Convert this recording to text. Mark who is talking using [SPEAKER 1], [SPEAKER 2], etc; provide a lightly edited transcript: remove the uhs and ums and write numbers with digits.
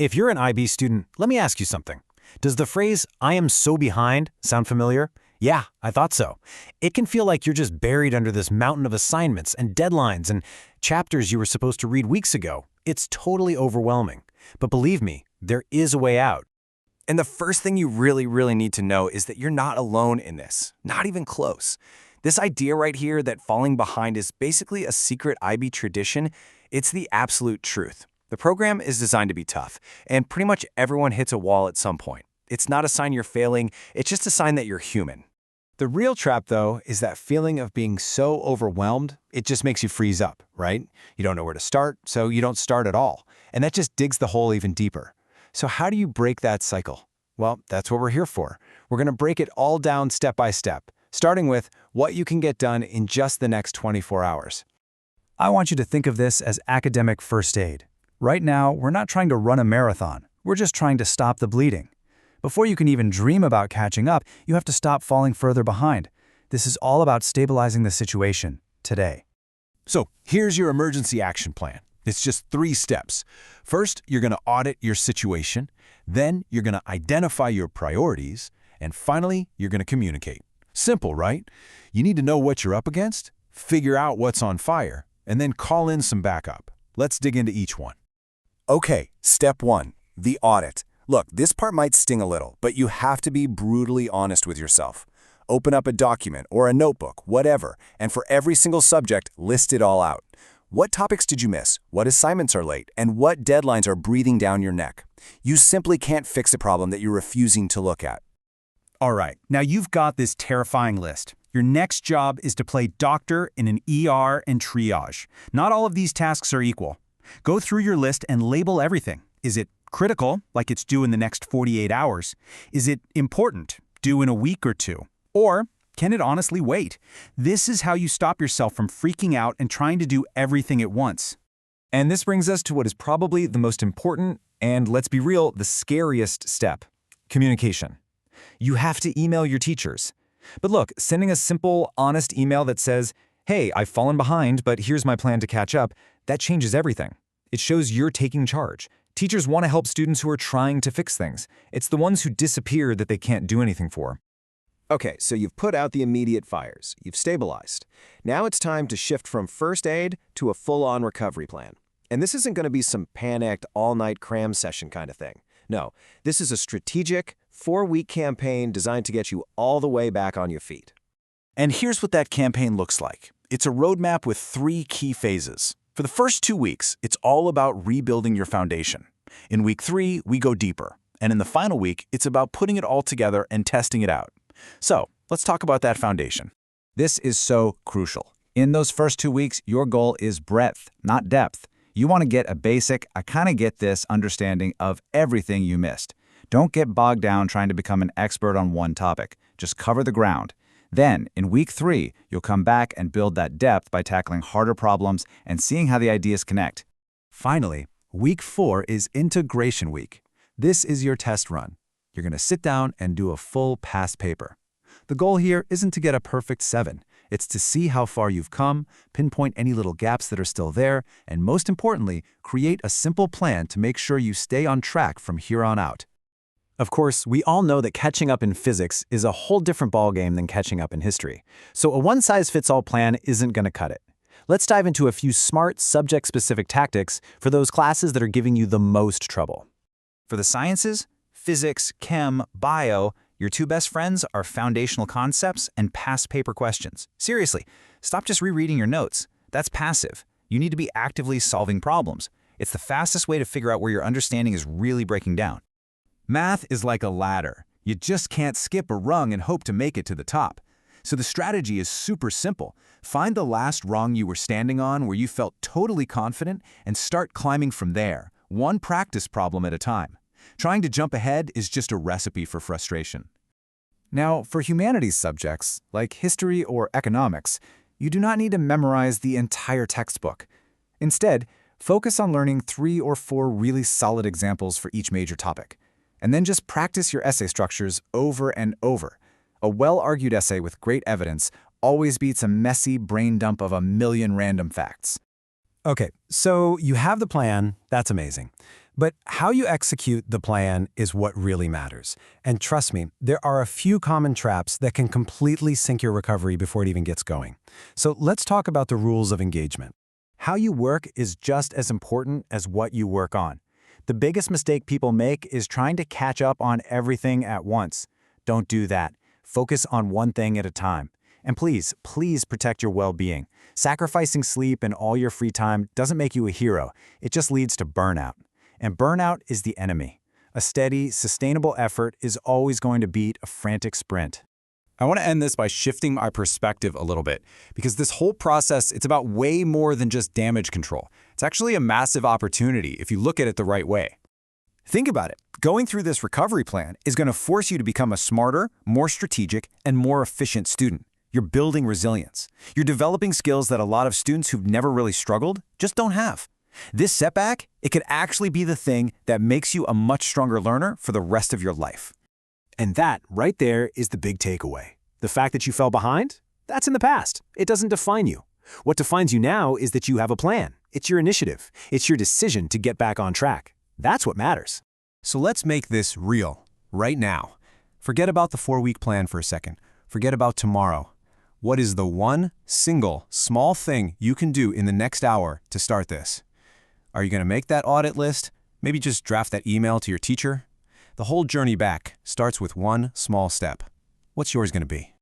[SPEAKER 1] If you're an IB student, let me ask you something. Does the phrase, "I am so behind," sound familiar? Yeah, I thought so. It can feel like you're just buried under this mountain of assignments and deadlines and chapters you were supposed to read weeks ago. It's totally overwhelming. But believe me, there is a way out.
[SPEAKER 2] And the first thing you really need to know is that you're not alone in this, not even close. This idea right here that falling behind is basically a secret IB tradition, it's the absolute truth. The program is designed to be tough, and pretty much everyone hits a wall at some point. It's not a sign you're failing, it's just a sign that you're human. The real trap, though, is that feeling of being so overwhelmed, it just makes you freeze up, right? You don't know where to start, so you don't start at all. And that just digs the hole even deeper. So how do you break that cycle? Well, that's what we're here for. We're going to break it all down step by step, starting with what you can get done in just the next 24 hours.
[SPEAKER 3] I want you to think of this as academic first aid. Right now, we're not trying to run a marathon. We're just trying to stop the bleeding. Before you can even dream about catching up, you have to stop falling further behind. This is all about stabilizing the situation today.
[SPEAKER 4] So here's your emergency action plan. It's just 3 steps. First, you're going to audit your situation. Then you're going to identify your priorities. And finally, you're going to communicate. Simple, right? You need to know what you're up against, figure out what's on fire, and then call in some backup. Let's dig into each one.
[SPEAKER 2] Okay, step 1, the audit. Look, this part might sting a little, but you have to be brutally honest with yourself. Open up a document or a notebook, whatever, and for every single subject, list it all out. What topics did you miss? What assignments are late? And what deadlines are breathing down your neck? You simply can't fix a problem that you're refusing to look at.
[SPEAKER 3] All right, now you've got this terrifying list. Your next job is to play doctor in an ER and triage. Not all of these tasks are equal. Go through your list and label everything. Is it critical, like it's due in the next 48 hours? Is it important, due in a week or 2? Or can it honestly wait? This is how you stop yourself from freaking out and trying to do everything at once.
[SPEAKER 5] And this brings us to what is probably the most important and, let's be real, the scariest step: communication. You have to email your teachers. But look, sending a simple, honest email that says, "Hey, I've fallen behind, but here's my plan to catch up," that changes everything. It shows you're taking charge. Teachers want to help students who are trying to fix things. It's the ones who disappear that they can't do anything for.
[SPEAKER 6] Okay, so you've put out the immediate fires. You've stabilized. Now it's time to shift from first aid to a full-on recovery plan. And this isn't going to be some panicked all-night cram session kind of thing. No, this is a strategic, 4-week campaign designed to get you all the way back on your feet.
[SPEAKER 4] And here's what that campaign looks like. It's a roadmap with 3 key phases. For the first 2 weeks, it's all about rebuilding your foundation. In week 3, we go deeper. And in the final week, it's about putting it all together and testing it out. So, let's talk about that foundation.
[SPEAKER 5] This is so crucial. In those first 2 weeks, your goal is breadth, not depth. You want to get a basic, I kind of get this understanding of everything you missed. Don't get bogged down trying to become an expert on one topic. Just cover the ground. Then, in week 3, you'll come back and build that depth by tackling harder problems and seeing how the ideas connect.
[SPEAKER 3] Finally, week 4 is integration week. This is your test run. You're going to sit down and do a full past paper. The goal here isn't to get a perfect 7. It's to see how far you've come, pinpoint any little gaps that are still there, and most importantly, create a simple plan to make sure you stay on track from here on out.
[SPEAKER 1] Of course, we all know that catching up in physics is a whole different ballgame than catching up in history. So a one-size-fits-all plan isn't going to cut it. Let's dive into a few smart, subject-specific tactics for those classes that are giving you the most trouble.
[SPEAKER 3] For the sciences, physics, chem, bio, your 2 best friends are foundational concepts and past paper questions. Seriously, stop just rereading your notes. That's passive. You need to be actively solving problems. It's the fastest way to figure out where your understanding is really breaking down.
[SPEAKER 4] Math is like a ladder. You just can't skip a rung and hope to make it to the top. So the strategy is super simple. Find the last rung you were standing on where you felt totally confident and start climbing from there, one practice problem at a time. Trying to jump ahead is just a recipe for frustration.
[SPEAKER 5] Now, for humanities subjects, like history or economics, you do not need to memorize the entire textbook. Instead, focus on learning 3 or 4 really solid examples for each major topic. And then just practice your essay structures over and over. A well-argued essay with great evidence always beats a messy brain dump of a million random facts.
[SPEAKER 1] Okay, so you have the plan. That's amazing. But how you execute the plan is what really matters. And trust me, there are a few common traps that can completely sink your recovery before it even gets going. So let's talk about the rules of engagement. How you work is just as important as what you work on. The biggest mistake people make is trying to catch up on everything at once. Don't do that. Focus on one thing at a time. And please, please protect your well-being. Sacrificing sleep and all your free time doesn't make you a hero. It just leads to burnout. And burnout is the enemy. A steady, sustainable effort is always going to beat a frantic sprint.
[SPEAKER 2] I want to end this by shifting my perspective a little bit, because this whole process, it's about way more than just damage control. It's actually a massive opportunity if you look at it the right way.
[SPEAKER 3] Think about it. Going through this recovery plan is going to force you to become a smarter, more strategic, and more efficient student. You're building resilience. You're developing skills that a lot of students who've never really struggled just don't have. This setback, it could actually be the thing that makes you a much stronger learner for the rest of your life.
[SPEAKER 1] And that, right there, is the big takeaway. The fact that you fell behind? That's in the past. It doesn't define you. What defines you now is that you have a plan. It's your initiative. It's your decision to get back on track. That's what matters.
[SPEAKER 4] So let's make this real, right now. Forget about the 4-week plan for a second. Forget about tomorrow. What is the one single small thing you can do in the next hour to start this? Are you going to make that audit list? Maybe just draft that email to your teacher? The whole journey back starts with one small step. What's yours going to be?